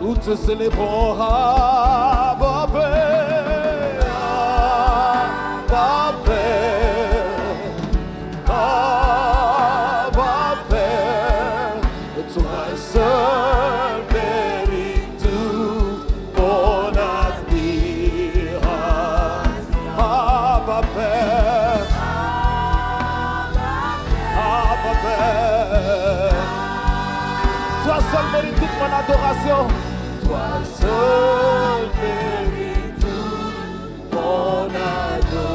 Nous te célébrons, Abba Père, Abba Père, Abba Père. Toi seul mérites toute mon admiration. Abba Père, Abba Père. Toi seul mérites toute mon adoration. Toi seul mérites toute mon adoration.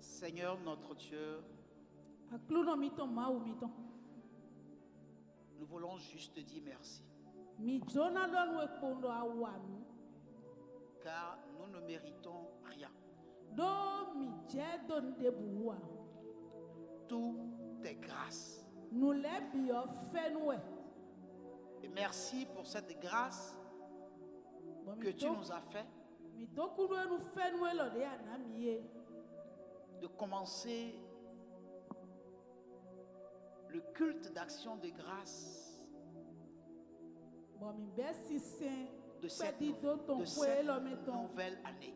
Seigneur notre Dieu, nous voulons juste te dire merci. Car nous ne méritons rien. Tout est grâce. Et merci pour cette grâce que tu nous as fait de commencer le culte d'action de grâce de cette nouvelle année.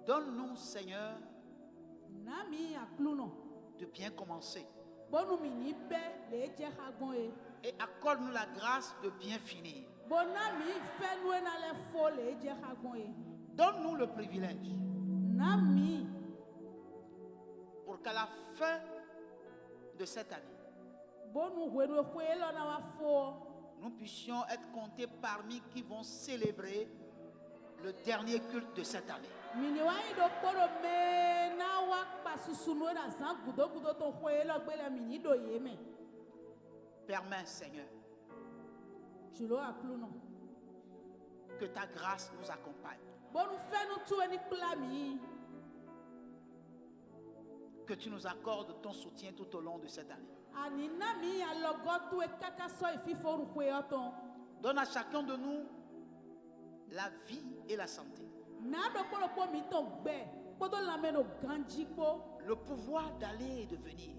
Donne-nous, Seigneur, de bien commencer et accorde-nous la grâce de bien finir. Donne-nous le privilège pour qu'à la fin de cette année, nous puissions être comptés parmi qui vont célébrer le dernier culte de cette année. Permets, Seigneur, que ta grâce nous accompagne. Que tu nous accordes ton soutien tout au long de cette année. Donne à chacun de nous la vie et la santé. Le pouvoir d'aller et de venir.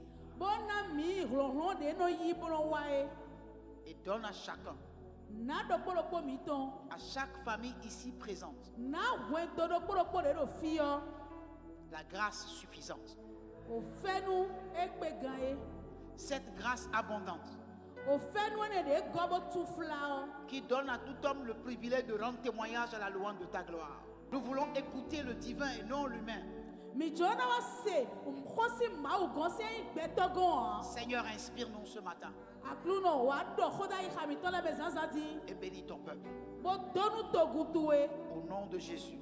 Et donne à chacun, à chaque famille ici présente, la grâce suffisante. Cette grâce abondante qui donne à tout homme le privilège de rendre témoignage à la louange de ta gloire. Nous voulons écouter le divin et non l'humain. Seigneur, inspire-nous ce matin et bénis ton peuple. Au nom de Jésus,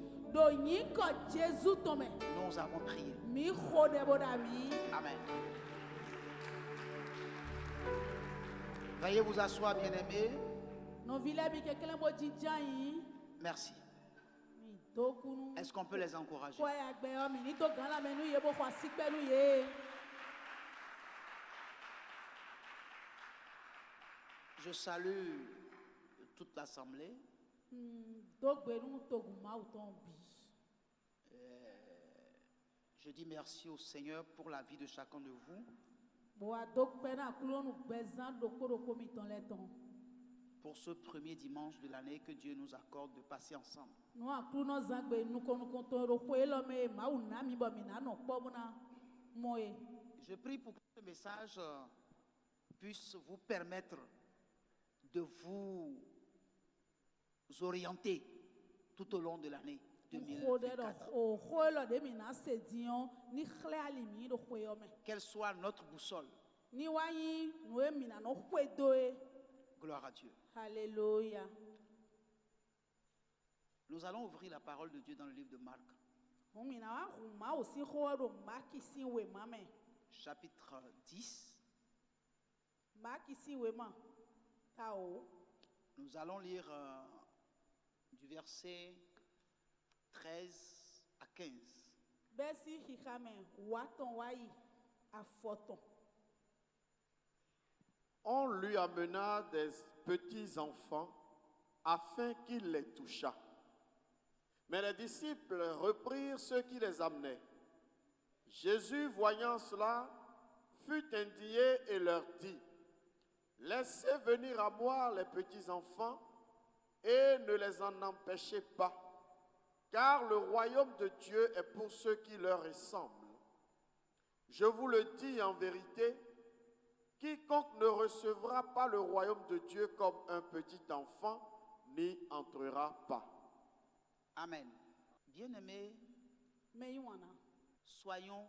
nous avons prié. Amen. Veuillez vous asseoir, bien-aimés. Merci. Est-ce qu'on peut les encourager? Je salue toute l'assemblée. Je dis merci au Seigneur pour la vie de chacun de vous. Pour ce premier dimanche de l'année que Dieu nous accorde de passer ensemble. Je prie pour que ce message puisse vous permettre de vous orienter tout au long de l'année 2024. Quelle soit notre boussole. Gloire à Dieu. Alléluia. Nous allons ouvrir la parole de Dieu dans le livre de Marc. Chapitre 10. Nous allons lire du verset 13 à 15. On lui amena des petits enfants afin qu'il les touchât. Mais les disciples reprirent ceux qui les amenaient. Jésus, voyant cela, fut indigné et leur dit, « Laissez venir à moi les petits enfants et ne les en empêchez pas, car le royaume de Dieu est pour ceux qui leur ressemblent. Je vous le dis en vérité, quiconque ne recevra pas le royaume de Dieu comme un petit enfant n'y entrera pas. » Amen. Bien-aimés, soyons,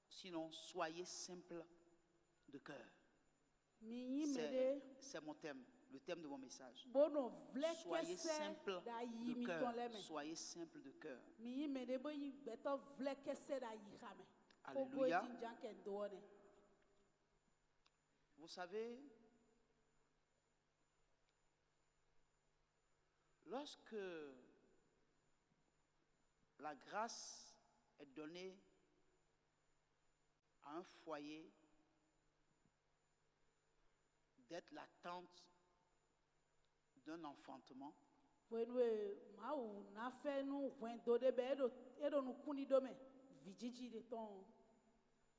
sinon soyez simples de cœur. C'est mon thème, le thème de mon message. Soyez simples de cœur. Soyez simples de cœur. Alléluia. Vous savez, lorsque la grâce est donnée à un foyer d'être la tente d'un enfantement,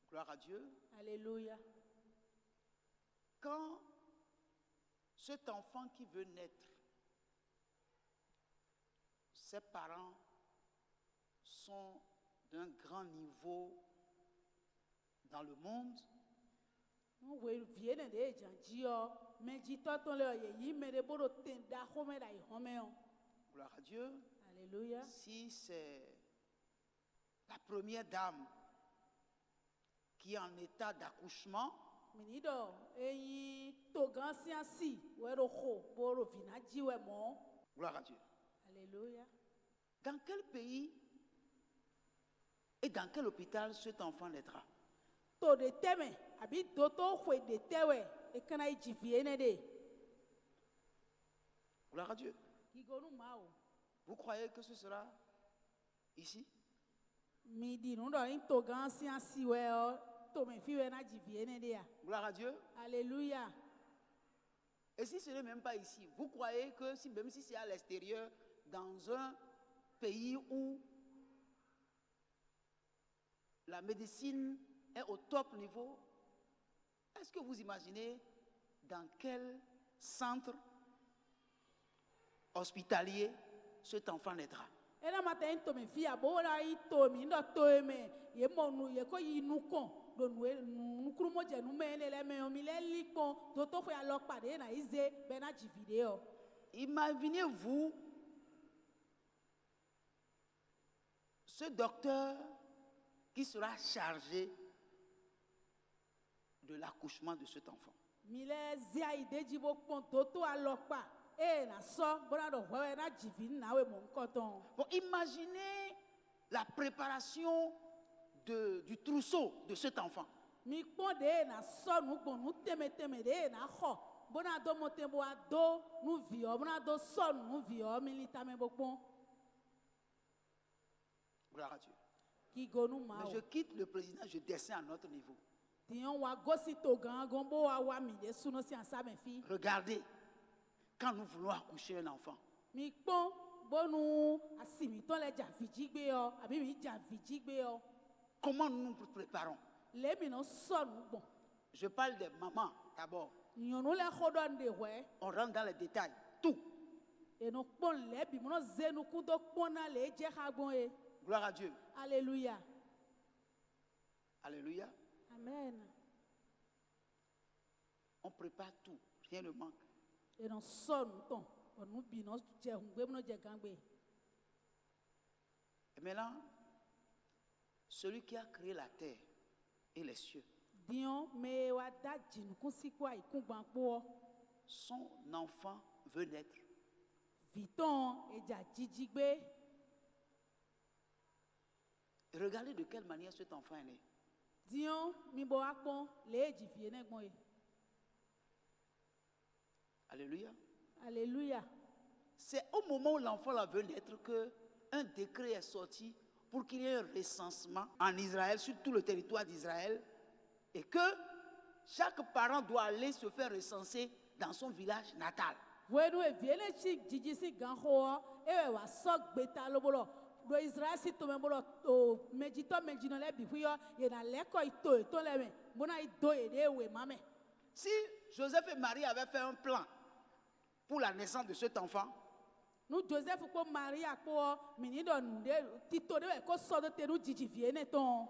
gloire à Dieu. Alléluia. Quand cet enfant qui veut naître, ses parents sont d'un grand niveau dans le monde, gloire à Dieu. Alléluia. Si c'est la première dame qui est en état d'accouchement, gloire à Dieu. Alléluia. Dans quel pays et dans quel hôpital cet enfant naîtra? Gloire à Dieu. Vous croyez que ce sera ici? Gloire à Dieu. Alléluia. Et si ce n'est même pas ici, vous croyez que même si c'est à l'extérieur, dans un pays où la médecine est au top niveau, est-ce que vous imaginez dans quel centre hospitalier cet enfant naîtra? Imaginez-vous ce docteur qui sera chargé de l'accouchement de cet enfant. Bon, imaginez la préparation du trousseau de cet enfant. Gloire à Dieu. Mais je quitte le président, je descends à notre niveau. Regardez, quand nous voulons accoucher un enfant, comment nous nous préparons? Je parle des mamans d'abord. On rentre dans les détails, tout. Gloire à Dieu. Alléluia. Alléluia. Amen. On prépare tout, rien ne manque. Et maintenant, celui qui a créé la terre et les cieux, son enfant veut naître. Regardez de quelle manière cet enfant est né. Alléluia. Alléluia. C'est au moment où l'enfant là veut naître que un décret est sorti pour qu'il y ait un recensement en Israël, sur tout le territoire d'Israël, et que chaque parent doit aller se faire recenser dans son village natal. Bueno eviele chi jiji si ganho ewe wa so gbeta lobolo do Israel si to membolo o mejito mejino le bihuyo ye na leko ito le me bona ido ede we mame. Si Joseph et Marie avaient fait un plan pour la naissance de cet enfant, Nu Joseph ko Maria ko minido nde tito de ko so de teru jiji viene ton.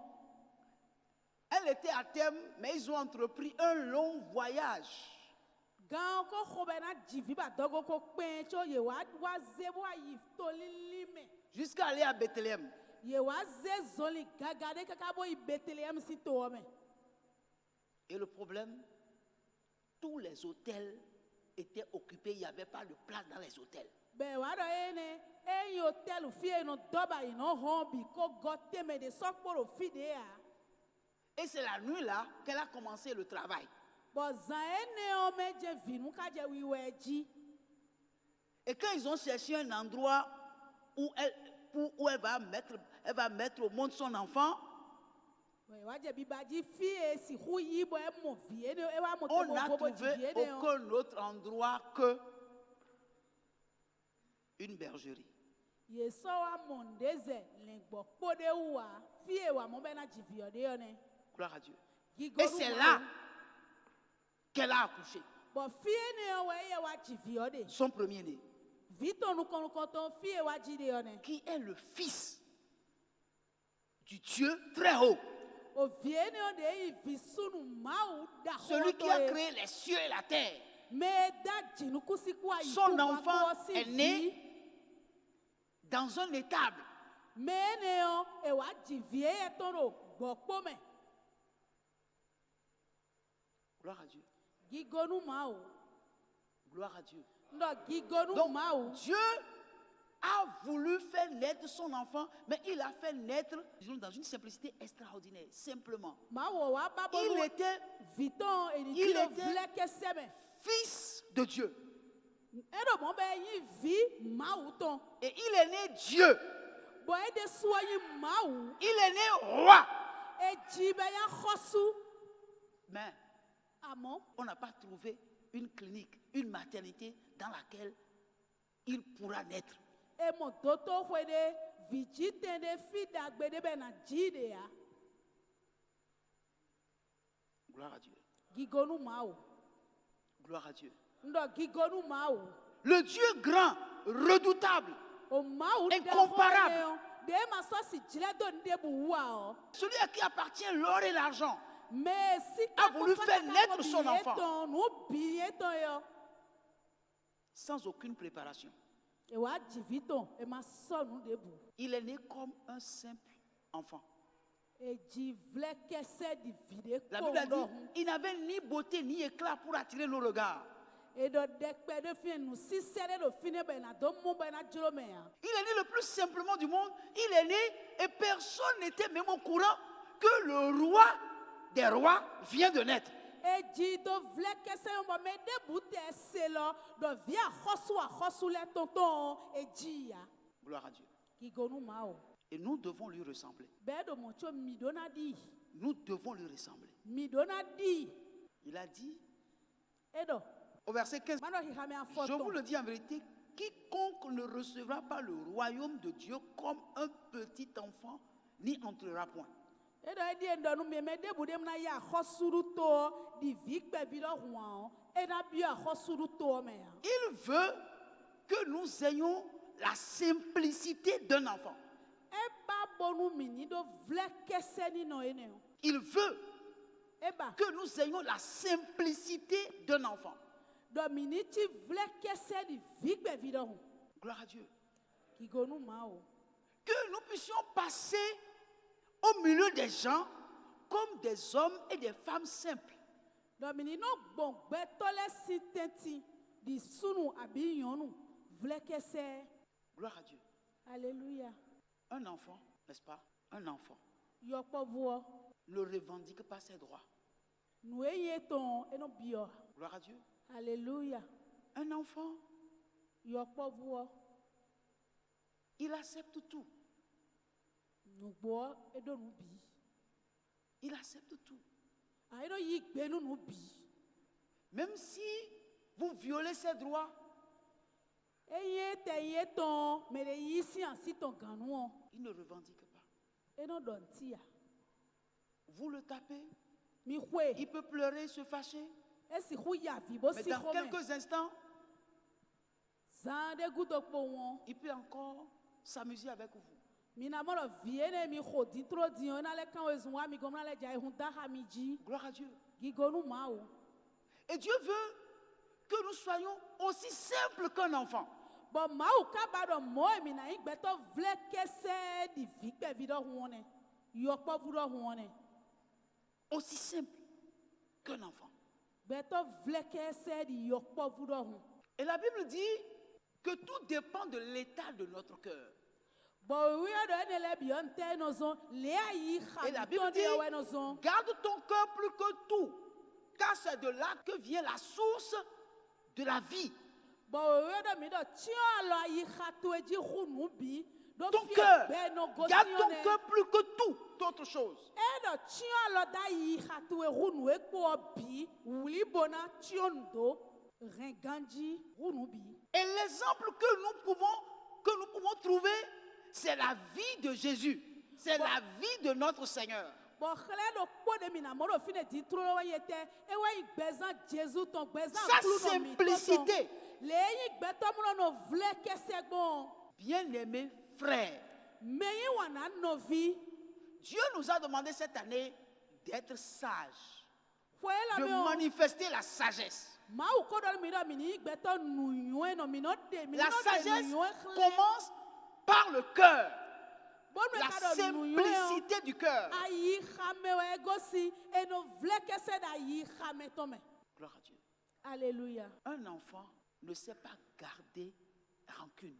elle était à terme, mais ils ont entrepris un long voyage. Gan ko khobena jivi ba dogo ko pen cho ye wa zebo ayi to lilime. Jusqu'à aller à Bethléem. Ye wa ze zoli gagade kakabo i Bethléem si to me. Et le problème, tous les hôtels étaient occupés, il n'y avait pas de place dans les hôtels. Be wa do ene e hotel fie no doba ino hombi ko gote me de sokporo fidea. Et c'est la nuit là qu'elle a commencé le travail. Bo zaene o me je vinu ka je wiweji. Et quand ils ont cherché un endroit où elle va mettre au monde son enfant, We wa je bibaji fie si hu yibo e mo vie de e wa mo on to n'a mo bo trouvé jivie de. aucun autre endroit que une bergerie. Ye so wa mondeze lengbo pode wa fie wa mo be na jivio de one. Gloire à Dieu. Gigoru Et c'est mo. là qu'elle a accouché. Bo fie ne wa ye wa jivio de. Son premier-né, Vito nu kon ton fie wa jide one. qui est le fils du Dieu très haut. O viene o de i visunu mau da Celui qui a créé les cieux et la terre. me da jinu kusiku ayi. Son enfant est né dans un étable. Me ne o e wa jivie e toro gbokpo me. Gloire à Dieu. Gigonu mau. Gloire à Dieu. Ndo gigonu Donc, mau. Dieu a voulu faire naître son enfant, mais il a fait naître disons, dans une simplicité extraordinaire, simplement. Mawo wa Il babonu était Viton et il il était- vleke seme. fils de Dieu. Edo mo be yi vi mau ton. Et il est né Dieu. Bo e de soyi mau. Il est né roi. E jibe ya khosu. Mais Amon. on n'a pas trouvé une clinique, une maternité dans laquelle il pourra naître. E mo doto hwede viji tende fi dagbede be na jide ya. Gloire à Dieu. Gigonu mau. Gloire à Dieu. Ndo gigonu mau. Le Dieu grand, redoutable, O mau Incomparable. de ho de ma so si jile do ndebu wa o. celui à qui appartient l'or et l'argent, Mais si A voulu faire naître son enfant. nous billetons yo. sans aucune préparation. Et wa jiviton e ma so nous debu. Il est né comme un simple enfant. Et jivle kese di vide La Bible a dit, kondo. il n'avait ni beauté ni éclat pour attirer nos regards. Et do dekpe de fin nous si sere do fine be na do mo be na jolo me ya. Il est né le plus simplement du monde. Il est né et personne n'était même au courant que le roi des rois vient de naître. E ji do vle kese yo mo me debu te selo do via khosu le tonton e ji ya. Gloire à Dieu. Ki gonu mao. Et nous devons lui ressembler. Be do mo cho mi dona di. Nous devons lui ressembler. Mi dona di. Il a dit E do au verset 15, mano hi hame je afoto. vous le dis en vérité, quiconque ne recevra pas le royaume de Dieu comme un petit enfant, n'y entrera point. E do e di endo nu me debu dem na ya khosuru to di vikpe vi do huan. E na bi a khosuru to me ya. Il veut que nous ayons la simplicité d'un enfant. E ba bonu mini do vle kese ni no ene o. Il veut E ba que nous ayons la simplicité d'un enfant. do mini ti vle kese di vikpe vi do hu. Gloire à Dieu. Ki gonu mao. Que nous puissions passer au milieu des gens comme des hommes et des femmes simples. Do mini no bon betole si tenti di sunu abi yonu vle kese. Gloire à Dieu. Alléluia. Un enfant, n'est-ce pas? Un enfant Yokpo vuo. ne revendique pas ses droits. Nu eye ton eno bio. Gloire à Dieu. Alléluia. Un enfant, Yokpo vuo. il accepte tout. Nu gbo edo nu bi. Il accepte tout. Ayi no yi gbenu nu bi. Même si vous violez ses droits, Eye te ye ton me de yi si ansi ton ganu o. il ne revendique pas. E no don tia. Vous le tapez, Mi hwe. il peut pleurer, se fâcher. E si hu ya vi bo Mais si dans home. quelques instants, Zan de gudo po won. il peut encore s'amuser avec vous. Mina mo lo vie ne mi ho di tro di on na le kan wezun wa mi gom na le jai hun da ha mi ji. Gloire à Dieu. Gigonu ma o. Et Dieu veut que nous soyons aussi simples qu'un enfant. Bon ma o ka ba do mo mi na igbe to vle kese di vi pe vi do hun ne. Yo po vu do hun ne. Aussi simple qu'un enfant. Be to vle kese di yo po vu do hun. Et la Bible dit que tout dépend de l'état de notre cœur. Bon oui do ne le bi on te no zon le ayi Et ha la mi Bible to dit, de we no zon. garde ton cœur plus que tout, car c'est de là que vient la source de la vie. Bon oui do mi do ti o lo ayi ha to eji hu nu bi. Do Ton fi cœur, be no go garde si ton on ne. cœur plus que toute autre chose. Edo tio lo da yi hatu e hunu e po bi wuli bona tio ndo renganji hunu bi. Et l'exemple que nous pouvons trouver, c'est la vie de Jésus. C'est la vie de notre Seigneur. Bon xele do po de mina mo do fine di tro lo yete e we igbezan Jésus ton gbezan Sa kulu no mi. simplicité. Le yi gbeto mo no vle kese gbon. Bien-aimés frères, Me yi wana no vi. Dieu nous a demandé cette année d'être sages, Fwe la de me o. manifester la sagesse. Ma u ko do mi do mini gbeto nu yue no mi no de mi no La de sagesse nu yue xle. commence par le cœur, Bon me la ka do nu yue o. simplicité du cœur. Ayi xame o egosi e no vle kese da yi xame tome. Gloire à Dieu. Alléluia. Un enfant ne sait pas garder rancune.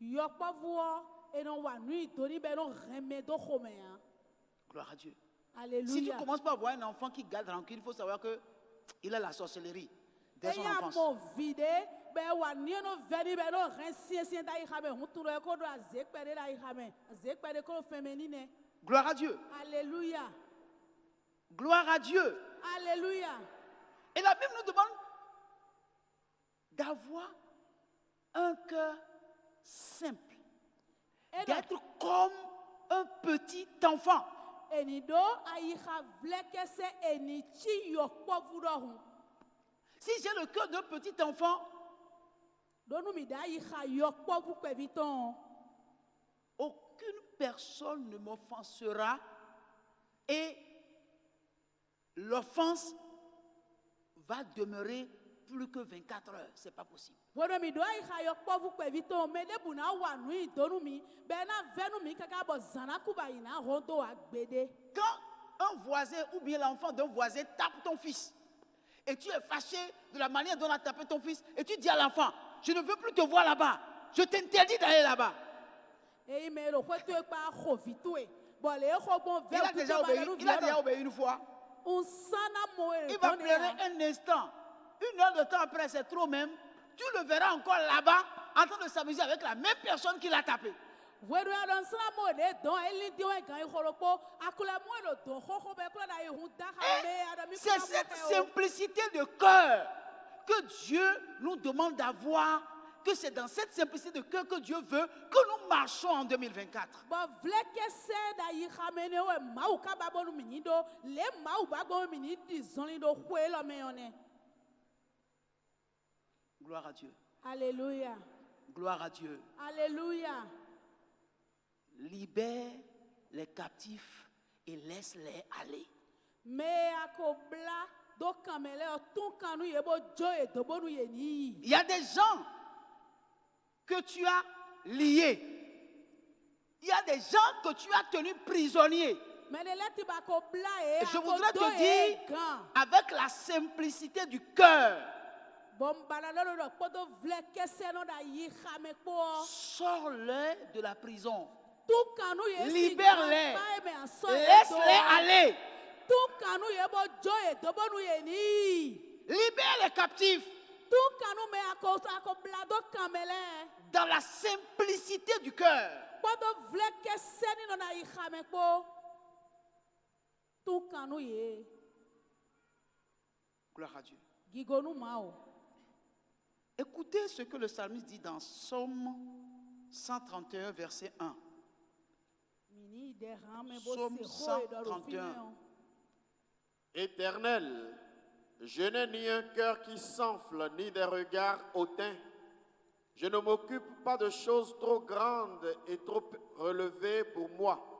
Yokpo vuo e no wa nu idoni be no reme do xome ya. Gloire à Dieu. Si tu Alléluia. commences par voir un enfant qui garde rancune, il faut savoir que il a la sorcellerie dès son Eya enfance. mo vide be wa ni no veni be no rensie da yi xame hu turo e ko do azekpere da yi xame. Azekpere ko féminine. Gloire à Dieu. Alléluia. Gloire à Dieu. Alléluia. Et la Bible nous demande d'avoir un cœur simple, Edo d'être comme un petit enfant. eni do ayi xa vle kese eni chi yokpo vu do hu. Si j'ai le cœur d'un petit enfant, Do nu mi da yi xa yokpo vu pe viton. aucune personne ne m'offensera et l'offense va demeurer plus que 24 heures. Ce n'est pas possible. Wono mi do ayi xa yokpo vu pe viton me de buna wa nu idonu mi be na venu mi kaka bo zana kuba ina hondo agbede. Quand un voisin ou bien l'enfant d'un voisin tape ton fils et tu es fâché de la manière dont on a tapé ton fils et tu dis à l'enfant, je ne veux plus te voir là-bas. Je t'interdis d'aller là-bas. E me lo kweto e pa ho vitue. Bo le ho bon Il a déjà obéi une fois. Un sana mo e Il va doni pleurer ya. un instant. Une heure de temps après, c'est trop même. Tu le verras encore là-bas en train de s'amuser avec la même personne qui l'a tapé. Wedo ya don sana mo de don eli di we gan horopo akule mo lo don ho be kula da hu da ha me Et ada mi c'est cette simplicité de cœur que Dieu nous demande d'avoir, que c'est dans cette simplicité de cœur que Dieu veut que nous marchons en 2024. Bo vle kese da yi xamene we mau ka ba bonu mi do le mau ba go mi ni di zonli do hwe lo me yone. Gloire à Dieu. Alléluia. Gloire à Dieu. Alléluia. Libère les captifs et laisse-les aller. Me akobla do kamele o tun kanu yebo jo e do bonu ye ni. Il y a des gens que tu as liés. Il y a des gens que tu as tenus prisonniers. Me de leti ba kobla e Et je voudrais akodo te e dire, gan. avec la simplicité du cœur, Bombala lo do podo vle kese no da yi xame po. sors-les de la prison. Tu kanu ye Libère-les. Laisse-les Laisse-les aller. Tu kanu yebo jo e do bonu ye ni. Libère les captifs Tu kanu me akobla do kamele. dans la simplicité du cœur. Podo vle kese ni no na yi xame po. Tu kanu ye Gloire à Dieu. Gigonu mao. Écoutez ce que le psalmiste dit dans Psaume 131, verset 1. Mini derrame bo Psaume se ho edo 131. Éternel, je n'ai ni un cœur qui s'enfle, ni des regards hautains. Je ne m'occupe pas de choses trop grandes et trop relevées pour moi.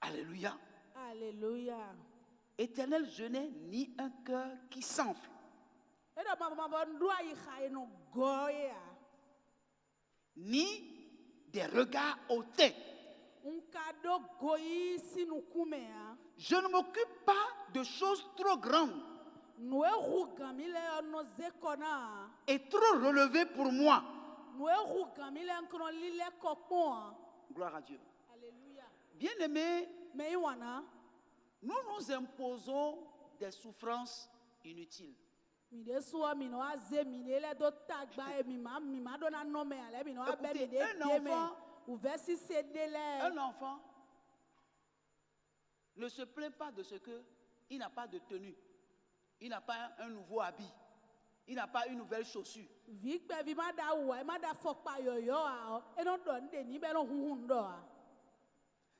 Alléluia. Alléluia. Éternel, je n'ai ni un cœur qui s'enfle, Edo mama ndua yi kha eno goya. ni des regards hautains. Unkado goyi sinukumea. Je ne m'occupe pas de choses trop grandes Noe rugamile ono zekona. et trop relevées pour moi. Noe rugamile nkron lile kokpoa. Gloire à Dieu. Alléluia. Bien-aimés, Meiwana. nous nous imposons des souffrances inutiles. Mide suwa mino aze minele do tagba e mima do na nome ale mino abe Écoutez, mide un dieme. enfant- Ou versi sedele. Un enfant ne se plaint pas de ce qu'il n'a pas de tenue, il n'a pas un nouveau habit, il n'a pas une nouvelle chaussure. Vikpe vi ma da wa ma da fokpa yoyo a. E no do nde ni be no huhun do a.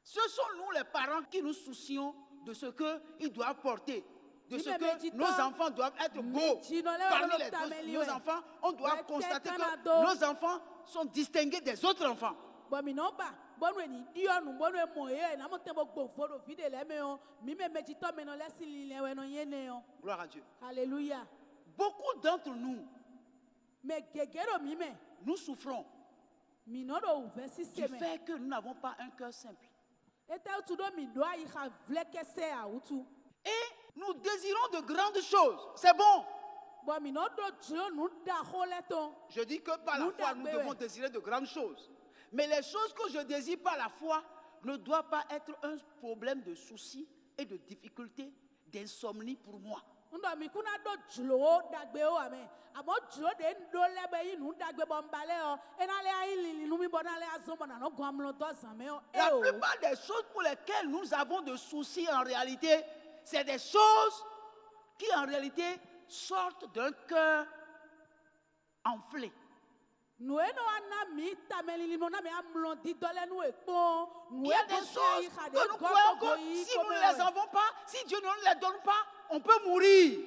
Ce sont nous les parents qui nous soucions de ce qu'ils doivent porter, de ce Mais que dis-toi, nos enfants doivent être beaux. Parmi les nos enfants, on doit Ouais, constater que Canada. nos enfants sont distingués des autres enfants. Bon mi no ba bonu eni dio nu bonu e moye na mo tembo gbofo do vide le me o mi me mejito me no lesi lile we no yene o. Gloire à Dieu. Alléluia. Beaucoup d'entre nous, Me gegero mi me nous souffrons mi no do versi du seme. fait que nous n'avons pas un cœur simple. Ete utu do mi do ayi ha vleke se a utu. Et nous désirons de grandes choses. C'est bon. Bon mi no do jlo nu da hole ton. Je dis que par la Nous foi, nous t'appelons. devons désirer de grandes choses. Mais les choses que je désire par la foi ne doivent pas être un problème de soucis et de difficultés, d'insomnie pour moi. Ndo mi kuna do jlo dagbe o ame. Amo jlo de ndo lebe yi nu dagbe bombale o. Enale ayi lili nu mi bonale azombo na no gwamlo do zame o. La o. plupart des choses pour lesquelles nous avons de soucis en réalité, c'est des choses qui en réalité sortent d'un cœur enflé. Nous ana mi tamelili no na me amlo di dole nu ekpo. Il y a des choses que nous croyons que si nous ne les avons pas, si Dieu ne nous les donne pas, on peut mourir.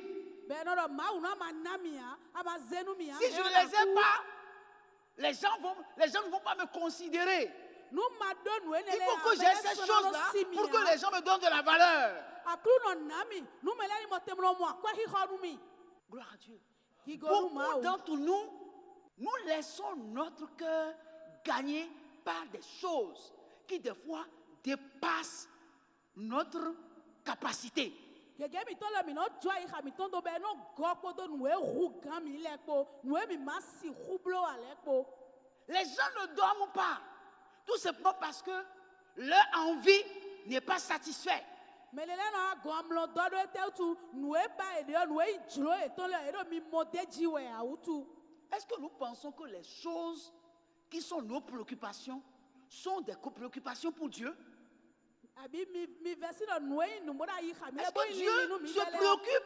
Ben no ma una manamia ama zenu mi. Si je ne les ai pas, les gens ne vont pas me considérer. Nu ma do nu enele. Il faut que j'ai ces choses-là pour que les gens me donnent de la valeur. Akru no nami nu melani mo temlo mo akwa hi honu mi. Gloire à Dieu. Gigonu ma Beaucoup o. d'entre nous laissons notre cœur gagné par des choses qui des fois dépassent notre capacité. Gege mi tolo mi no joa i ha mi tondo be no gopo do nu e hu gan mi lepo. Nu e mi masi hublo alepo. Les gens ne dorment pas, tout simplement parce que leur envie n'est pas satisfaite. Melele no gwamlo do do ete utu nu e ba ede nu e jlo e tolo e do mi modeji we a utu. Est-ce que nous pensons que les choses qui sont nos préoccupations sont des préoccupations pour Dieu? Abi mi versi no nu e nu mo da i ha mi Est-ce lepo que Dieu se préoccupe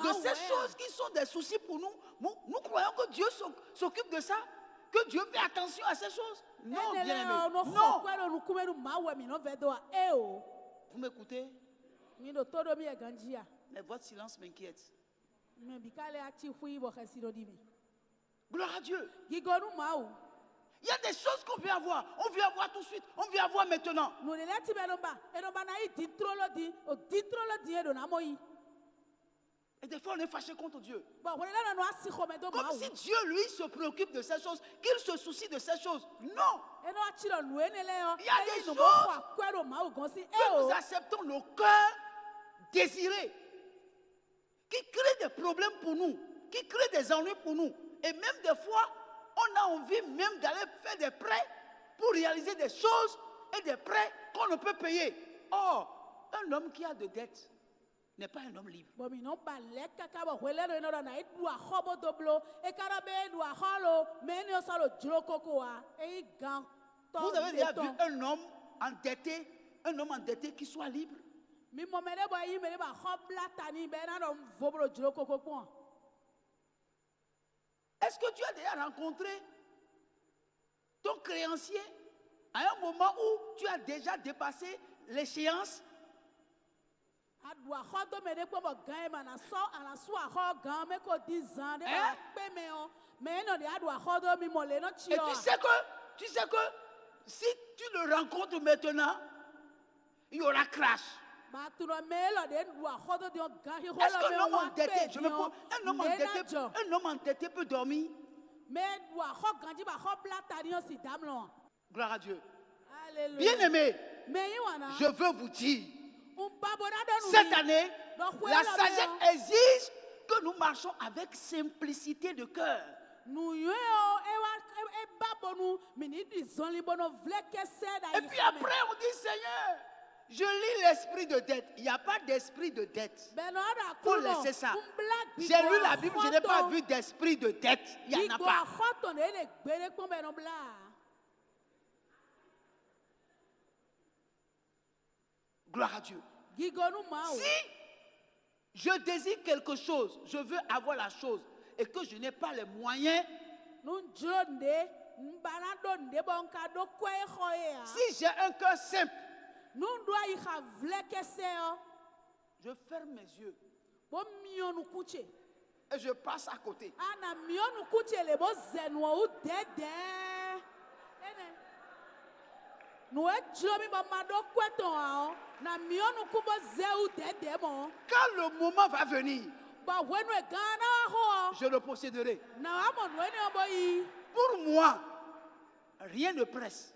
de ces choses qui sont des soucis pour nous? Nous croyons que Dieu s'occupe de ça, que Dieu fait attention à ces choses. Non, bien aimé. Non. Vous m'écoutez? Mais votre silence m'inquiète. Gloire à Dieu. Il y a des choses qu'on veut avoir. On veut avoir tout de suite. On veut avoir maintenant. Et des fois, on est fâché contre Dieu. Comme si Dieu, lui, se préoccupe de ces choses, qu'il se soucie de ces choses. Non. Il y a des choses que nous acceptons le cœur désiré, qui crée des problèmes pour nous, qui crée des ennuis pour nous. Et même des fois, on a envie même d'aller faire des prêts pour réaliser des choses et des prêts qu'on ne peut payer. Or, un homme qui a de dettes n'est pas un homme libre. Vous avez déjà vu un homme endetté qui soit libre? Mi mo me de bo yi me de ba ho blata ni be na do vobro juro koko pon. Est-ce que tu as déjà rencontré ton créancier à un moment où tu as déjà dépassé l'échéance? Adwa ho do me de po bo gan ma na so ana so a ho gan me ko 10 ans de ba pe me o me no de adwa ho do mi mo le no chi Et o. tu sais que si tu le rencontres maintenant, il y aura crash. Ba tu no me lo de adwa ho do de o gan hi ho Est-ce lo qu'un me homme wa endetté, pe je me pose, un homme endetté peut dormir? me dwa ho gan ji ba ho blata ni o si dam lo. Gloire à Dieu. Alléluia. Bien-aimés, Me yi wana. je veux vous dire, Un babona do cette année, Donc, la ouais, sagesse là, exige que nous marchons avec simplicité de cœur. nous yo e babonu mini di zonli bono vleke seda. Et puis après, on dit, Seigneur, je lis l'esprit de dette. Il n'y a pas d'esprit de dette. Il faut laisser ça. J'ai lu la Bible, je n'ai pas vu d'esprit de dette. Il n'y en a pas. Gloire à Dieu. Si je désire quelque chose, je veux avoir la chose, et que je n'ai pas les moyens, si j'ai un cœur simple, je ferme mes yeux et je passe à côté. Quand le moment va venir, je le posséderai. Pour moi, rien ne presse.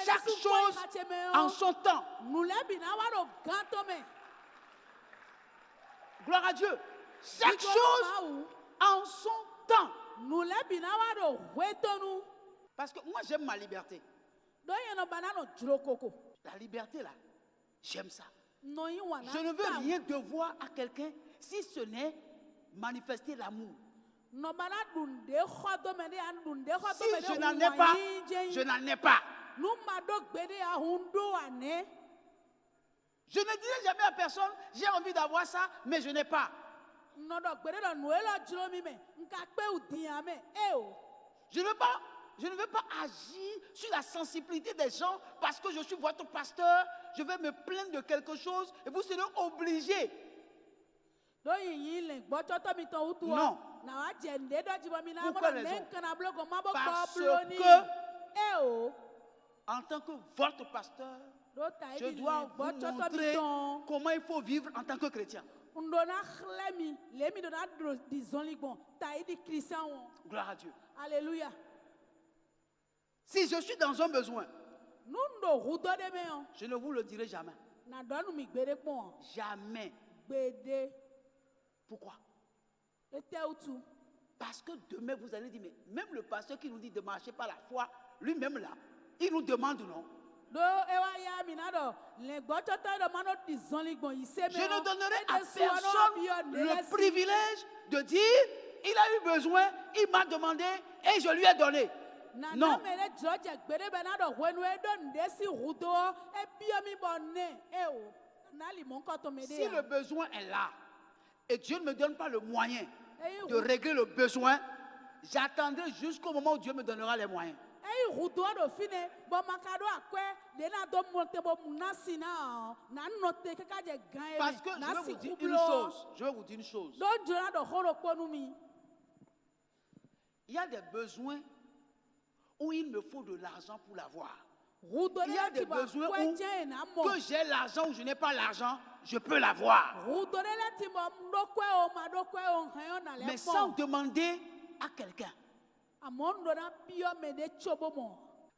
Chaque chose en son temps. Gloire à Dieu. Chaque chose en son temps. Parce que moi, j'aime ma liberté. La liberté, là, j'aime ça. Je ne veux rien devoir à quelqu'un si ce n'est manifester l'amour. Si je n'en ai pas, je n'en ai pas. Je ne dirai jamais à personne, j'ai envie d'avoir ça, mais je n'ai pas. Je ne veux pas agir sur la sensibilité des gens parce que je suis votre pasteur, je vais me plaindre de quelque chose et vous serez obligés. Non. Pourquoi raison? Parce que, en tant que votre pasteur, je dois vous montrer comment il faut vivre en tant que chrétien. Gloire à Dieu. Alléluia. Si je suis dans un besoin, je ne vous le dirai jamais. Jamais. Pourquoi? Parce que demain vous allez dire, mais même le pasteur qui nous dit de marcher par la foi, lui-même là, il nous demande non. Je ne donnerai à personne le privilège de dire, il a eu besoin, il m'a demandé et je lui ai donné. Non. Si le besoin est là et Dieu ne me donne pas le moyen de régler le besoin, j'attendrai jusqu'au moment où Dieu me donnera les moyens. Parce que je vais vous dire une chose. Il y a des besoins où il me faut de l'argent pour l'avoir. Il y a des besoins où que j'ai l'argent ou je n'ai pas l'argent, je peux l'avoir. Mais sans demander à quelqu'un.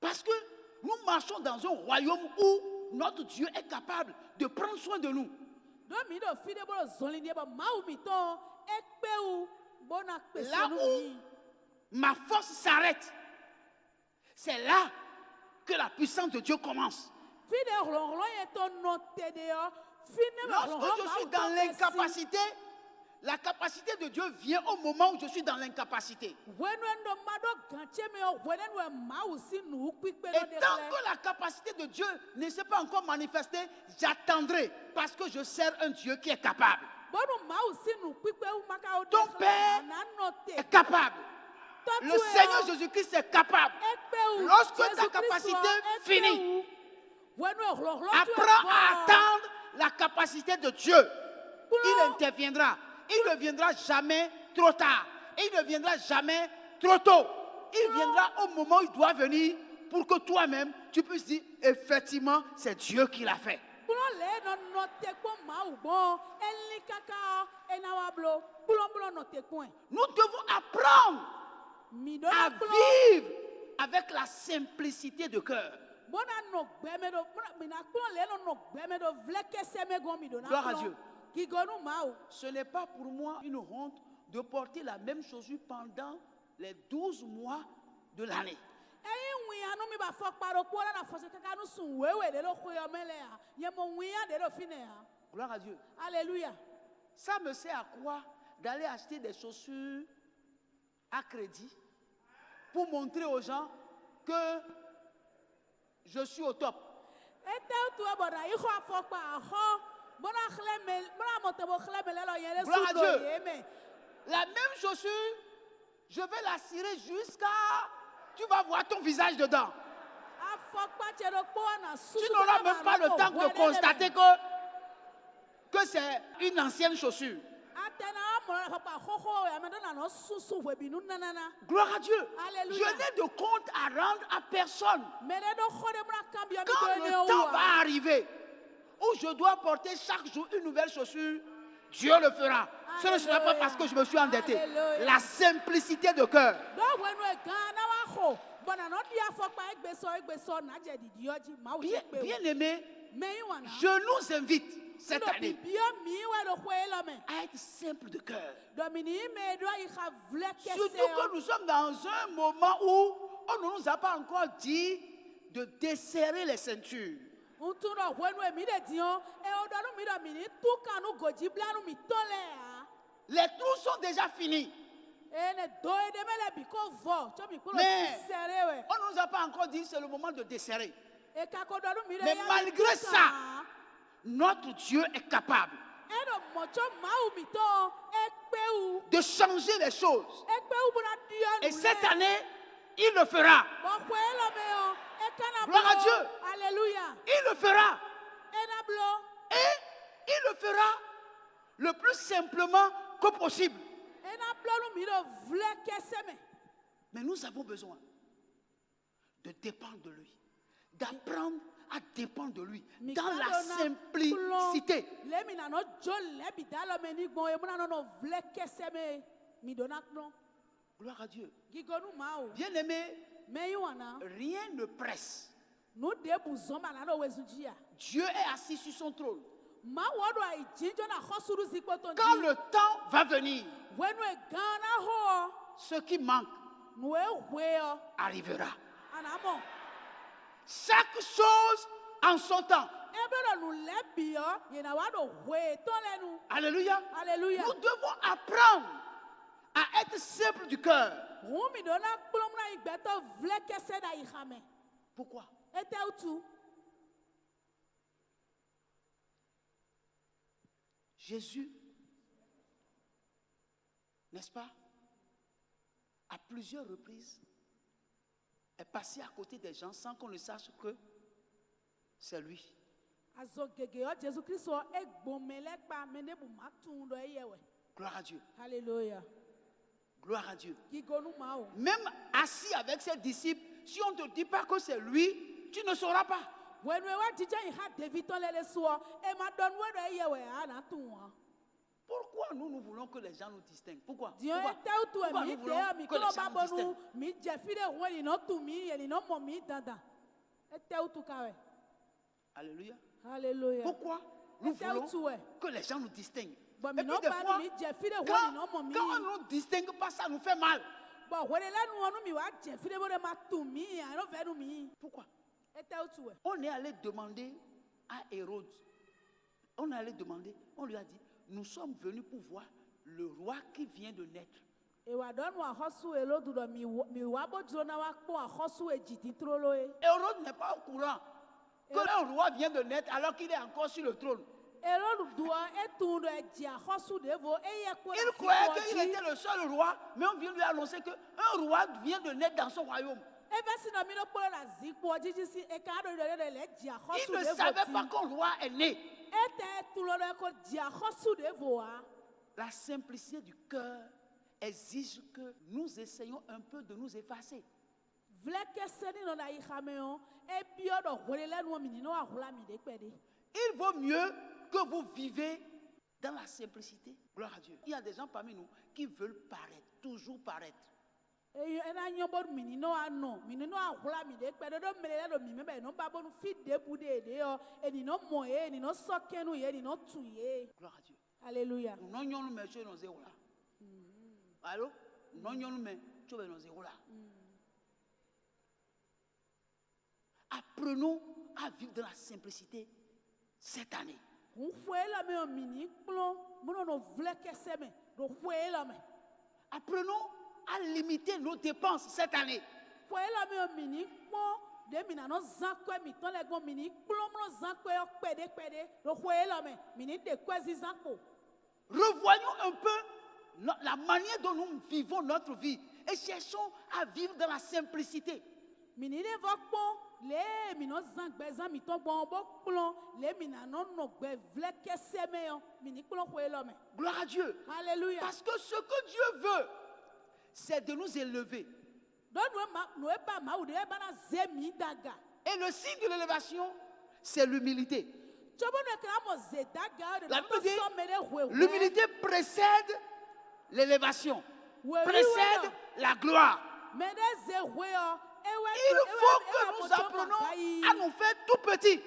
Parce que nous marchons dans un royaume où notre Dieu est capable de prendre soin de nous. Là où ma force s'arrête, c'est là que la puissance de Dieu commence. Lorsque je suis dans l'incapacité, La capacité de Dieu vient au moment où je suis dans l'incapacité. Et tant que la capacité de Dieu ne s'est pas encore manifestée, j'attendrai parce que je sers un Dieu qui est capable. Ton Père est capable. Le Seigneur Jésus-Christ est capable. Lorsque ta capacité finit, apprends à attendre la capacité de Dieu. Il interviendra. Il ne viendra jamais trop tard. Il ne viendra jamais trop tôt. Il viendra au moment où il doit venir pour que toi-même, tu puisses dire, effectivement, c'est Dieu qui l'a fait. Nous devons apprendre à vivre avec la simplicité de cœur. Gloire à Dieu. Ce n'est pas pour moi une honte de porter la même chaussure pendant les 12 mois de l'année. Gloire à Dieu. Alléluia. Ça me sert à quoi d'aller acheter des chaussures à crédit pour montrer aux gens que je suis au top. Gloire à Dieu. La même chaussure, je vais la cirer jusqu'à... Tu vas voir ton visage dedans. Tu n'auras même pas le temps de constater que c'est une ancienne chaussure. Gloire à Dieu. Alléluia. Je n'ai de compte à rendre à personne. Quand le temps va arriver où je dois porter chaque jour une nouvelle chaussure, Dieu le fera. Ce ne sera pas parce que je me suis endetté. Alléluia. La simplicité de cœur. Bien aimé, je nous invite cette année à être simple de cœur. Surtout que nous sommes dans un moment où on ne nous a pas encore dit de desserrer les ceintures. Les trous sont déjà finis. Mais on ne nous a pas encore dit c'est le moment de desserrer. Mais malgré ça, notre Dieu est capable de changer les choses. Et cette année, il le fera. Gloire à Dieu. Alléluia. Il le fera. Et il le fera le plus simplement que possible. Mais nous avons besoin de dépendre de lui, d'apprendre à dépendre de lui dans la simplicité. Gloire à Dieu. Bien aimé, rien ne presse. Dieu est assis sur son trône. Quand le temps va venir, ce qui manque arrivera. Chaque chose en son temps. Alléluia. Alléluia. Nous devons apprendre à être simple du cœur. Pourquoi? Jésus, n'est-ce pas, à plusieurs reprises, est passé à côté des gens sans qu'on ne sache que c'est lui. Gloire à Dieu. Alléluia. Gloire à Dieu. Même assis avec ses disciples, si on ne te dit pas que c'est lui, tu ne sauras pas. Pourquoi nous voulons que les gens nous distinguent? Pourquoi nous voulons que les gens nous distinguent? Alléluia. Alléluia. Pourquoi nous voulons que les gens nous distinguent? Et puis des fois, quand on ne nous distingue pas, ça nous fait mal. Pourquoi? On est allé demander à Hérode, on lui a dit, nous sommes venus pour voir le roi qui vient de naître. ewa dɔnu axɔsu elo du dɔ mi wa bo dzro na wa kpɔ axɔsu edzidi trolo ye. Hérode n'est pas au courant que un roi vient de naître alors qu'il est encore sur le trône. Hérode doa etun dɔ edzi axɔsu de vo eye kpɔ Il croyait qu'il était le seul roi, mais on vient lui annoncer qu'un roi vient de naître dans son royaume. eve si nɔ mi ɖo kpɔ la zikpɔ dzidzi si eka ɖo ɖe le edzi Il axɔsu ne de vo savait ti. pas qu'un roi est né. Ete etu lo ɖe ko dzi axɔsu de voa. La simplicité du cœur exige que nous essayions un peu de nous effacer. Vle kese ni nɔ na yi xame o ebiɔ ɖɔ ʋle lɛ nu mi ni ne wa ʋla mi de kpe de. Il vaut mieux que vous vivez dans la simplicité. Gloire à Dieu. Il y a des gens parmi nous qui veulent paraître, toujours paraître. Eye ena nyɔ bo mi ni ne wa nɔ mi ni ne wa ʋla mi de kpe de ɖo mele lɛ ɖo mi me be no ba bo nu fi de bu de yɔ eni no mɔ ye eni no sɔ kenu ye eni no tu ye. Gloire à Dieu. Alléluia. Nous n'en sommes pas sur nos zéros là. Allô? Nous n'en sommes pas sur nos zéros là. Apprenons à vivre dans la simplicité cette année. Ŋuƒoe le me o mi ni kplɔ meno no vle kese me ɖo ƒoe le me. Apprenons à limiter nos dépenses cette année. Ƒoe le me o mi ni kpɔ de mi na no zã kɔe mi tɔ le gbɔ mi ni kplɔ mlo zã kɔe yɔ kpe de ɖo ƒoe le me mi ni de kɔe zi zã kpo. Revoyons un peu la manière dont nous vivons notre vie et cherchons à vivre dans la simplicité. Mi ni de vɔ kpɔ le mi no zã gbe zã mi tɔ gbɔ bo kplɔ le mi na no nɔ gbe vle kese me yɔ mi ni kplɔ ƒoe le me. Gloire à Dieu. Alléluia. Parce que ce que Dieu veut, c'est de nous élever. Donc nous pas maou de ba na ze mi daga. Et le signe de l'élévation, c'est l'humilité. Tsobo ne kra mo ze daga de La na Bible dit, so me de hui. l'humilité précède l'élévation, précède la gloire. Me de ze hui o. Il faut que nous apprenions à nous faire tout petits.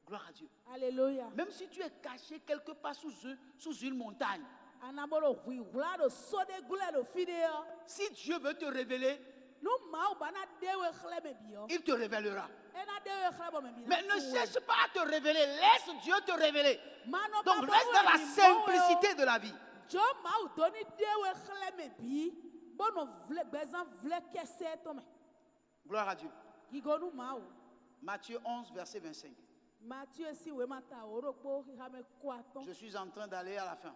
Gloire à Dieu. Alléluia. Même si tu es caché quelque part sous une montagne, si Dieu veut te révéler, il te révélera. Mais ne cherche pas à te révéler, laisse Dieu te révéler. Donc reste dans la simplicité de la vie. Gloire à Dieu. Matthieu 11, verset 25. Je suis en train d'aller à la fin.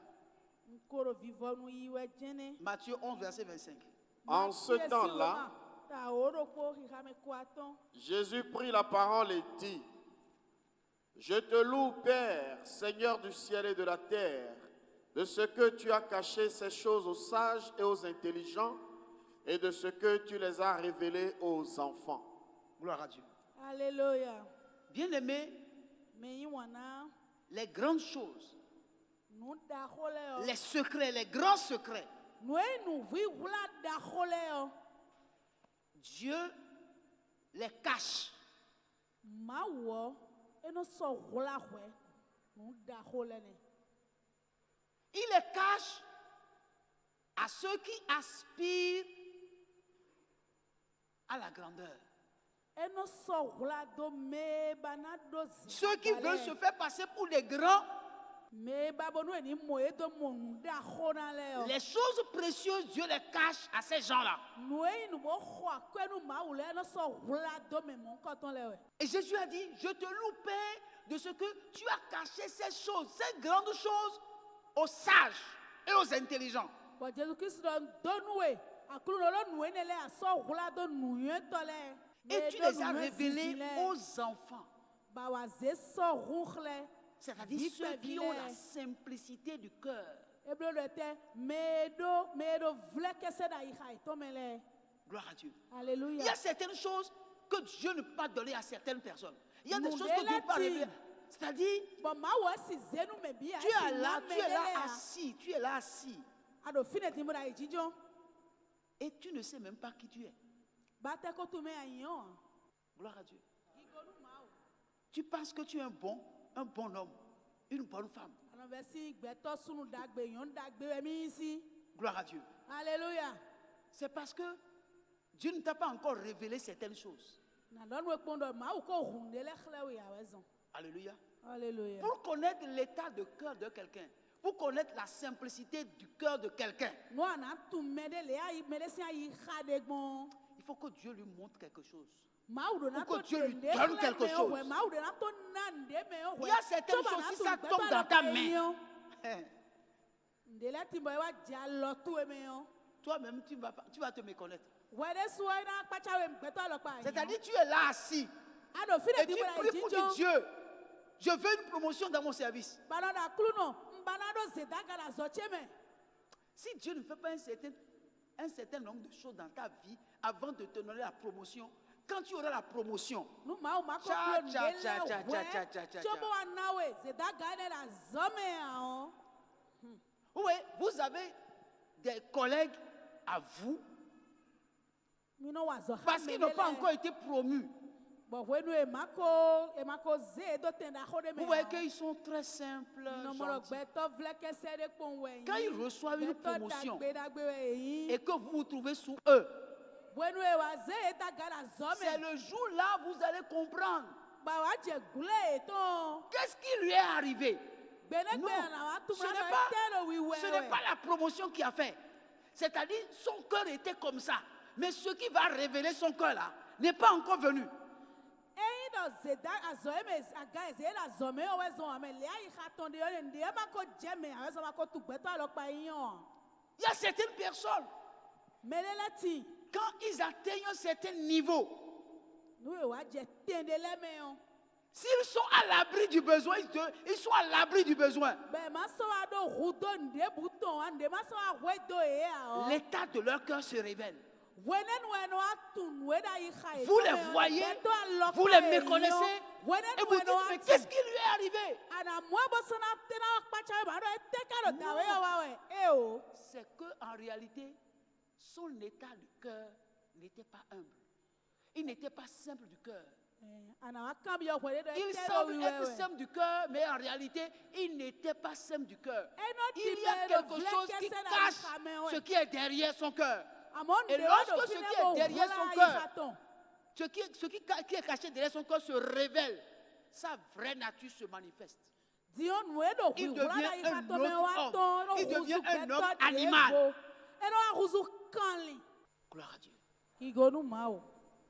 Matthieu 11, verset 25. En ce temps-là, Jésus prit la parole et dit, je te loue, Père, Seigneur du ciel et de la terre, de ce que tu as caché ces choses aux sages et aux intelligents, et de ce que tu les as révélées aux enfants. Gloire à Dieu. Alléluia. Bien-aimés, les grandes choses, les secrets, les grands secrets, Dieu les cache. Il les cache à ceux qui aspirent à la grandeur. Ceux qui veulent se faire passer pour des grands, les choses précieuses, Dieu les cache à ces gens-là. Et Jésus a dit, je te loue, Père, de ce que tu as caché ces choses, ces grandes choses, aux sages et aux intelligents. Et tu les as révélés aux enfants. C'est-à-dire ceux qui ont la simplicité du cœur. Gloire à Dieu. Alléluia. Il y a certaines choses que Dieu ne peut pas donner à certaines personnes. Il y a des choses que Dieu ne peut pas révéler. C'est-à-dire, tu es là assis. Et tu ne sais même pas qui tu es. Gloire à Dieu. Tu penses que tu es un bon homme, une bonne femme. Gloire à Dieu. Alléluia. C'est parce que Dieu ne t'a pas encore révélé certaines choses. Alléluia. Alléluia. Pour connaître l'état de cœur de quelqu'un, pour connaître la simplicité du cœur de quelqu'un, Nous on a tout mêlé les aïe mêlé si aïe khade bon. il faut que Dieu lui montre quelque chose. Maoudou na Pour que to Dieu lui tende donne khle quelque me chose. owe, Maoudou na to nande me owe. Il y a certaines Tsoba choses, na si to ça gbeto tombe dans alo ta pe main, yon. hein, Ndela timbo ewa dialo tout me yon. toi-même, tu vas te méconnaître. Wede suwa na kpacha we gbeto alo pa yon. C'est-à-dire, tu es là assis Ado fine et tu timbo la pries pour dire ijijo. Dieu, je veux une promotion dans mon service. Banana kluno, mbanado zedanga la zocheme. Si Dieu ne fait pas un certain nombre de choses dans ta vie avant de te donner la promotion, quand tu auras la promotion, Nu mau mako Cha, klo cha, ndele cha, cha, we. cha, cha, cha, Chobo cha. anawe zedanga ne la zome ya. oui, vous avez des collègues à vous Mino wa zo parce qu'ils n'ont pas encore été promus. Bon, wenu emako ze do tenda khode me. Vous voyez qu'ils sont très simples, No moro gentils. gbeto vleke sede pon we. Quand ils reçoivent une promotion et et que vous vous trouvez sous eux, wenu e wa ze ta gala c'est zome. le jour-là vous allez comprendre Ba wa je gule ton. qu'est-ce qui lui est arrivé. Bene Non, gbe na wa tu ce ma n'est no pas, tero wi we. ce n'est pas la promotion qui a fait. C'est-à-dire, son cœur était comme ça. Mais ce qui va révéler son cœur là n'est pas encore venu. Eyi do zeda azo eme aga ze la zome o we zo ame le ayi khaton de yo ndi e mako jeme awe so mako tu gbeto alo pa yon. Il y a certaines personnes, Melele ti. quand ils atteignent un certain niveau, Nu e wa je tende le me yon. s'ils sont à l'abri du besoin, ils sont à l'abri du besoin. Be ma so wa do rudo nde buton ande ma so wa we do e a o. L'état de leur cœur se révèle. Vous Vous les voyez, vous les méconnaissez, et vous dites, mais qu'est-ce qui lui est arrivé? C'est qu'en réalité, son état de cœur n'était pas humble. Il n'était pas simple du cœur. Il semble être simple du cœur, mais en réalité, il n'était pas simple du cœur. Il y a quelque chose qui cache ce qui est derrière son cœur. Et lorsque ce qui est derrière son cœur, ce qui est caché derrière son cœur se révèle, sa vraie nature se manifeste. Il devient un autre homme. Il devient un homme animal. Gloire à Dieu.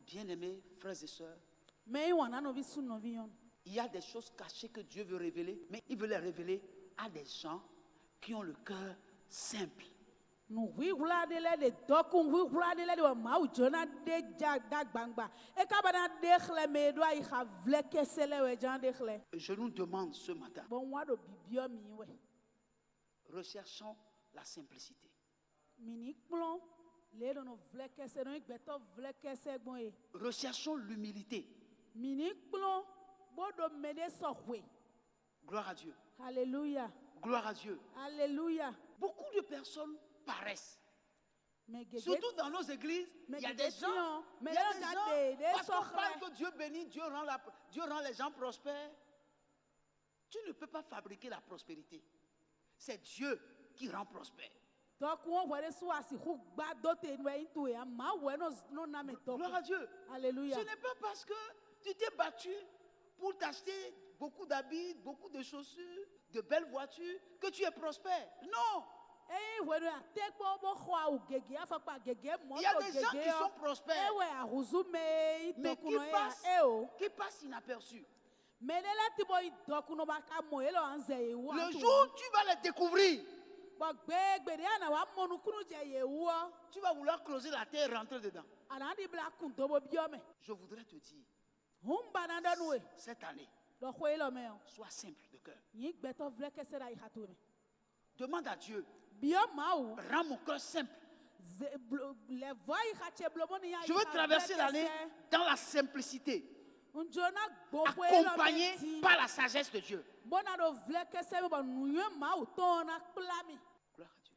Bien-aimés frères et sœurs, il y a des choses cachées que Dieu veut révéler, mais il veut les révéler à des gens qui ont le cœur simple. Je nous demande ce matin, recherchons la simplicité. Recherchons l'humilité. Gloire à Dieu. Alléluia. Gloire à Dieu. Alléluia. Beaucoup de personnes paraissent. Surtout dans nos églises, il y a des gens, parce qu'on parle que Dieu bénit, Dieu rend les gens prospères. Tu ne peux pas fabriquer la prospérité. C'est Dieu qui rend prospère. Gloire à Dieu. Alléluia. Ce n'est pas parce que tu t'es battu pour t'acheter beaucoup d'habits, beaucoup de chaussures, de belles voitures, que tu es prospère. Non. Il y a des gens qui sont prospères, mais qui passent inaperçus. Le jour où tu vas les découvrir, tu vas vouloir creuser la terre et rentrer dedans. Je voudrais te dire, cette année, sois simple de cœur. Demande à Dieu, rends mon cœur simple. Je veux traverser l'année dans la simplicité, accompagné par la sagesse de Dieu. Gloire à Dieu.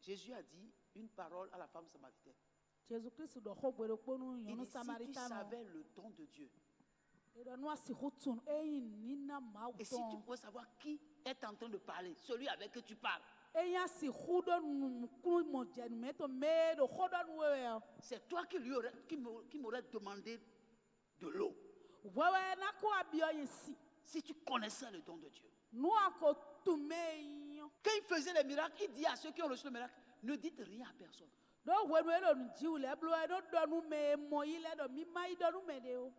Jésus a dit une parole à la femme samaritaine. Et si tu savais le don de Dieu, et si tu pouvais savoir qui est en train de parler, celui avec qui tu parles, c'est toi qui m'aurais demandé de l'eau. wewe na ko abio yesi Si tu connaissais le don de Dieu. no ako tumeyo Quand il faisait les miracles, il dit à ceux qui ont reçu le miracle, ne dites rien à personne. do wenu elo njiu le blo do donu me moyi le do mi mai donu me de o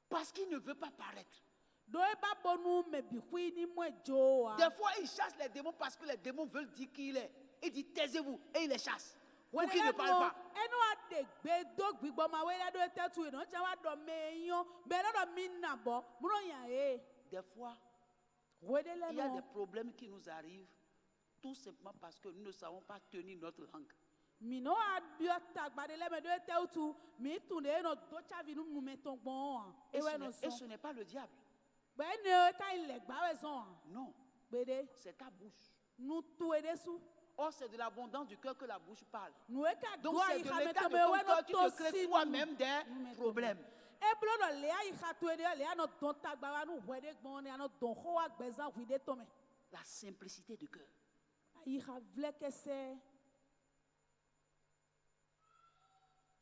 Parce qu'il ne veut pas paraître. do e ba bonu me bi hui ni mo jo a Des fois, il chasse les démons parce que les démons veulent dire qui il est. Il dit taisez-vous et il les chasse. Pour wele qu'ils ne parlent pas. eno ade gbe do gbigbo ma we le do tetu no cha wa do me yo be do mi na bo muno yan e Des fois, wele le il y a des no problèmes qui nous arrivent tout simplement parce que nous ne savons pas tenir notre langue. mi no abio tagbade le me do tetu mi tu de no do cha vi nu me ton gbon Et e ce we no n'est- so et ce n'est pas le diable. be ne ka ile gba we so Non, gbede c'est ta bouche. nu tu e de su Or, c'est de l'abondance du cœur que la bouche parle. nu e ka Donc, do c'est ai de ha me l'état to de me ton we no cœur, tu to te crées si toi-même des problèmes. e blo do le ai ha tu e de le ano don tagba wa nu we de gbon ne ano don ho wa gbeza wi de to me La simplicité du cœur. ai ha vle kese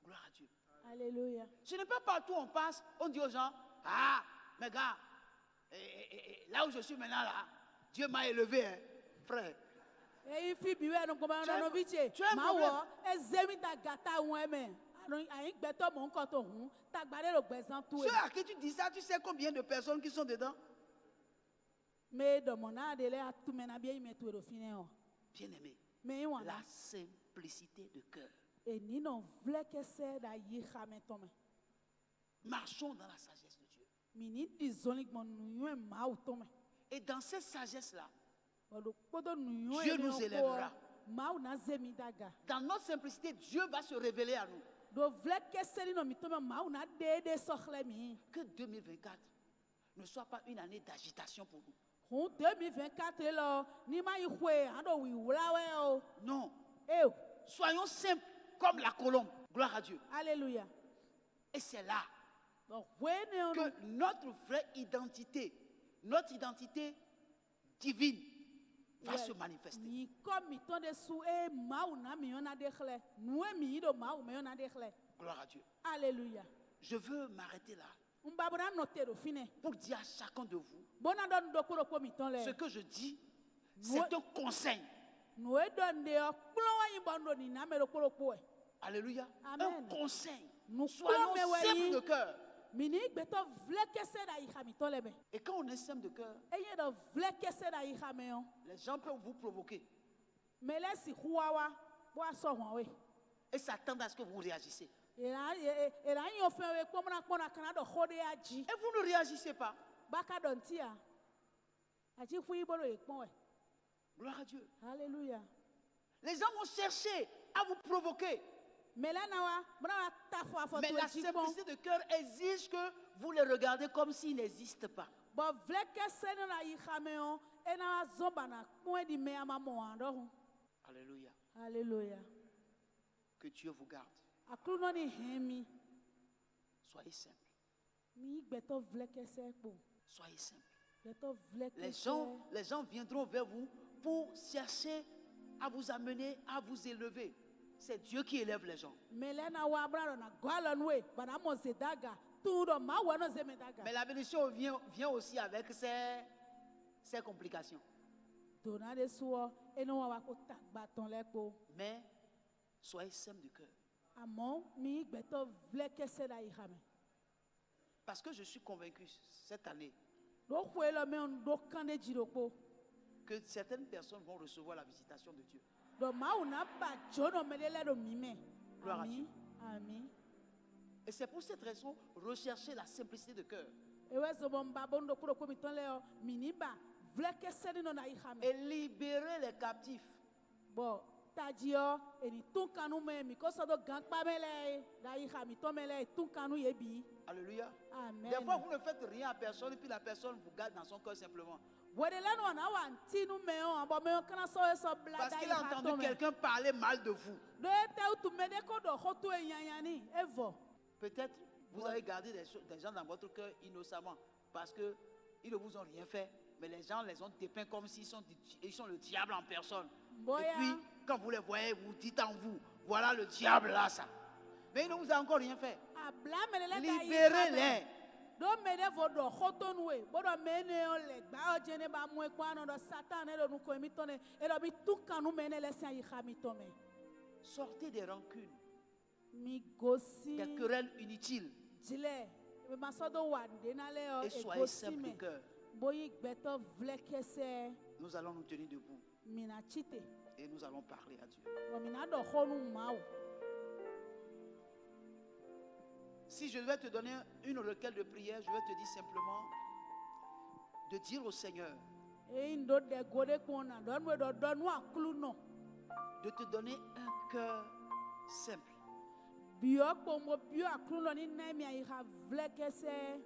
Gloire à Dieu. alléluia Ce n'est pas partout où on passe, on dit aux gens, ah, mes gars, là où je suis maintenant, là, Dieu m'a élevé, hein, frère. e fi bi we no gbon Tu as- no bi che tu as un ma wo problème. e zemi da gata won me ano ai gbe to mo nkan to hun tagba de ro gbezan tu e Ceux à qui tu dis ça, tu sais combien de personnes qui sont dedans? me do mo na de le atu me na bi me tu e do fine o Bien-aimés, me wa la simplicité de cœur. e ni no vle kese da yi ha me to me Marchons dans la sagesse de Dieu. mi ni di zoni gbon nu yun ma u to me Et dans cette sagesse-là, Odo kpodo nu yun Dieu nous élèvera. ma u na zemi daga dans notre simplicité, Dieu va se révéler à nous. do vle kese ni no mi to me ma u na de sokhle mi Que 2024 ne soit pas une année d'agitation pour nous. hun 2024 lo ni ma yi hwe ado wi wla we o Non, e o soyons simples comme la colombe. Gloire à Dieu. alléluia Et c'est là donc we ne no que notre vraie identité, notre identité divine va se manifester. ni comme mi ton de su e ma u na mi yon na de khle nu e mi do ma u me yon na de khle Gloire à Dieu. alléluia Je veux m'arrêter là mbabura no te do fine pour dire à chacun de vous bona don do ko mi ton le ce que je dis, c'est un conseil. nu e don de o kplo wa yin bondo ni na me do ko e Alléluia. Amen. Un conseil. Nous Soyons prenons mes simples wayi. de cœur. mini gbeto vle kese da yi ha mi ton le be Et quand on est simple de cœur, e ye do vle kese da yi ha me on les gens peuvent vous provoquer me le si huwa bo aso hon we et s'attendent à ce que vous réagissez. era yin ofin we kpomna kana do hode aji Et vous ne réagissez pas. baka don ti a aji fu iboro e pon we Gloire à Dieu. alléluia Les gens vont chercher à vous provoquer. me le na wa bona wa ta fo afo Mais to la ji pon simplicité de cœur exige que vous les regardez comme s'ils n'existent pas. bo vle kese no na yi ha me on e na wa zo bana pon di me ama mo an do hun Alléluia. alléluia Que Dieu vous garde. akru no ni hemi Soyez simple. mi gbeto vle kese po Soyez simple. gbeto vle Les kese gens viendront vers vous pour chercher à vous amener, à vous élever. C'est Dieu qui élève les gens. melena wa brado na gwalo nwe bana mo se daga tu do ma wa no ze me daga Mais la bénédiction vient aussi avec ses complications. to na de suo eno wa ko tagba ton le po Mais soyez simple du cœur. amo mi gbeto vle kese da ihame Parce que je suis convaincu cette année do kwelo me on do kande jiro po que certaines personnes vont recevoir la visitation de Dieu. do ma una ba jono melele do mime Gloire à ami ami Et c'est pour cette raison, recherchez la simplicité de cœur. ewe so bon ba bon do ko mi ton le o miniba vle kese ni no na ihame Et libérez les captifs. bo tajio eni tun kanu me mi ko so do gan pa mele da ihami to mele tun kanu ye bi Alléluia. amen Des fois, vous ne faites rien à personne et puis la personne vous garde dans son cœur simplement. wedele no na wa ntinu me o abo me o kana so so bla Parce da qu'il a entendu quelqu'un parler mal de vous. do te utu me de ko do hoto enyanyani evo Peut-être vous avez gardé des gens dans votre cœur innocemment parce qu'ils ne vous ont rien fait. Mais les gens les ont dépeints comme s'ils sont le diable en personne. Boya. Et puis, quand vous les voyez, vous dites en vous, voilà le diable là, ça. Mais il ne vous a encore rien fait. abla melele da Libérez-les. do mene vodo khotonwe bodo mene on le gba ojene ba mu ekwa no do satan e do nu ko emitone e do bi tukanu mene le sia yi khamitome. Sortez des rancunes, Mi gosi des querelles inutiles jile be masodo wande na le o et soyez simples de cœur. boyi gbeto vlekese Nous allons nous tenir debout mina chite et nous allons parler à Dieu. o mina do khonu mawo. Si je vais te donner une requête de prière, je vais te dire simplement de dire au Seigneur E ndo de gode kona don we do donu aklu no de te donner un cœur simple. bio pombo bio aklu no ni na mi ayi ha vlekese.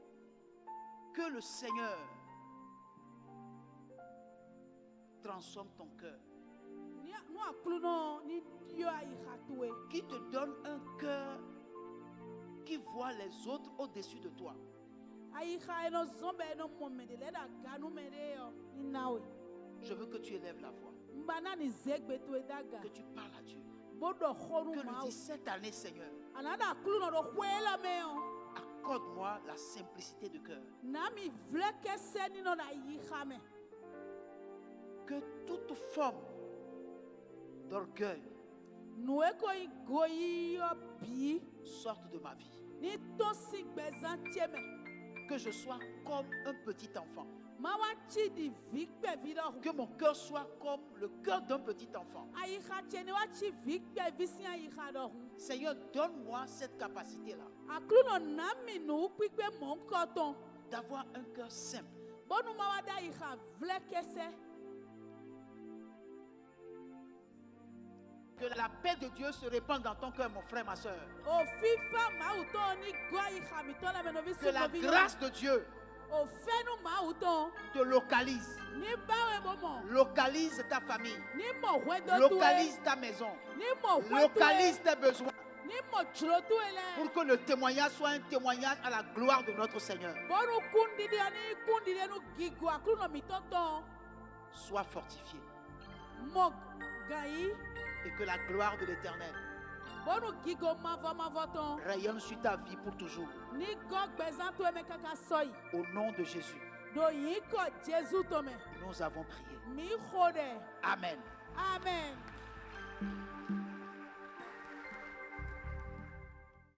Que le Seigneur transforme ton cœur. Nu aklu no ni dio ayi ha tuwe. Qui te donne un cœur qui voit les autres au-dessus de toi. Ayi ha eno zombe eno momede le da ganu mede yo ni nawe. Je veux que tu élèves la voix, Mbana ni zegbe tuwe daga. que tu parles à Dieu. Bodo khonu Que nous mawo. dis cette année, Seigneur, Anada aklu no do khwela me yo. accorde-moi la simplicité de cœur. Na mi vlekese ni no da yi ha me. Que toute forme d'orgueil Nuwe ko i goyi yo bi sorte de ma vie. ni to si gbezan tieme. Que je sois comme un petit enfant. Ma wa chi di vikpe vido. Que mon cœur soit comme le cœur d'un petit enfant. Ayi ha chene wa chi vikpe visi ayi ha do. Seigneur, donne-moi cette capacité-là Aklu no na mi nu pikpe mon koton. d'avoir un cœur simple. Bonu ma wa da yi ha vlekese. Que la paix de Dieu se répande dans ton cœur, mon frère, ma soeur. O fifa ma uton ni gwa yi ha mi to la me no visi Que la no vi. grâce de Dieu O fenu ma uton te localise. ni bawe momo. Localise ta famille. Ni mo hwedo tuwe. Localise ta maison. Ni mo hwedo Localise tes besoins. ni mo chlo tuwe Pour le. que le témoignage soit un témoignage à la gloire de notre Seigneur. Bonu kundi di ani kundi di nu gigo aklu no mi toton. Sois fortifié. Mo gayi. Et que la gloire de l'Éternel Bonu gigo mavo ton. rayonne sur ta vie pour toujours. Ni go gbezan tuwe me kaka soyi. Au nom de Jésus, Do yi ko Jesu tome. nous avons prié. Mi khode. Amen. Amen.